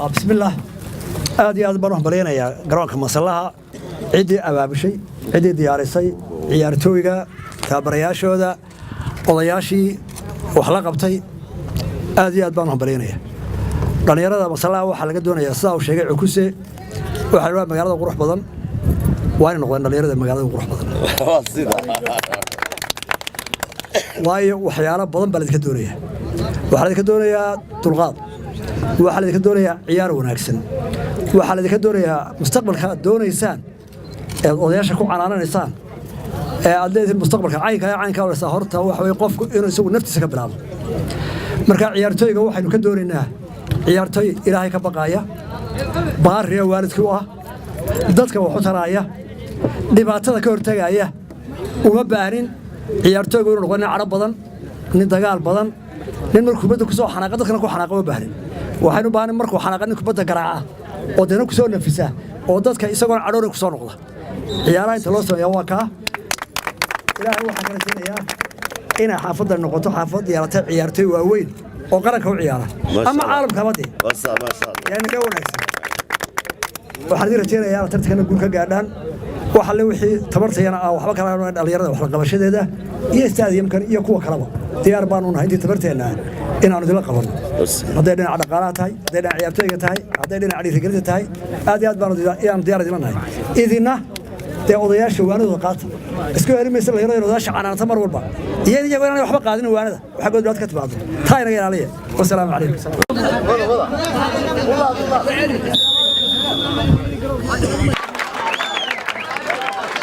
بسم الله aad baan wax bareenayaa garoonka masalaha cidii abaabushay cidii diyaarisay ciyaartooyga taabarayaashooda odayaashii wax la qabtay aad baan wax bareenayaa dhalinyarada masalaha waxa laga doonayaa sida uu sheegay Cukuse waxa la magaalada qurux badan waa in noqdaan dhalinyarada magaalada qurux badan waayo waxyaalo badan baa la doonayaa waxa la doonayaa dulqaad waxa la doonayaa ciyaar wanaagsan waxa la doonayaa mustaqbalka doonaysaan ee odayaasha ku canaanaysaan ee aad leedahay mustaqbalka caynka wala horta waxa way qofku inuu isagu naftiisa ka bilaabo marka ciyaartooyga waxaynu ka doonaynaa ciyaartooy Ilaahay ka baqaya baariya waalidku ah dadka wax u taraya dhibaatada ka hortagaya uma baahin ciyaartooygu inuu noqdo carab badan nin dagaal badan nin markuu kubadda ku soo xanaaqo dadkana ku xanaaqo ma baahin waxaynu baahan markuu xanaaqo nin kubadda garaaca oo deena ku soo nafisa oo dadka isagoo cadhoor ku soo noqda ciyaaraha inta loo sameeyo waa ka Ilaahay waxa kala siinaya in xaafadda noqoto xaafad yeelatay ciyaartooy waaweyn oo qaranka u ciyaara ama caalamka badii yani ka wanaagsan waxa la rajeenayaa tartanka guulka gaadhaan waxa la wixii tabartayana waxba kala dhalinyarada wax la qabashadeeda iyo stadiumkan iyo kuwa kalaba diyaar baan u nahay intii tabarteena inaanu dila qabanno haday dhinaca dhaqaalaha tahay haday dhinaca ciyaartooyga tahay haday dhinaca dhiirigelinta tahay aad baan diyaar idin nahay idina te odayaasha waanada qaata isku helimaysa dhalinyarada odayaasha canaanta mar walba iyaga inay waxba qaadin waanada waxa go'dood ka timaado taa inaga ilaaliya wassalaamu calaykum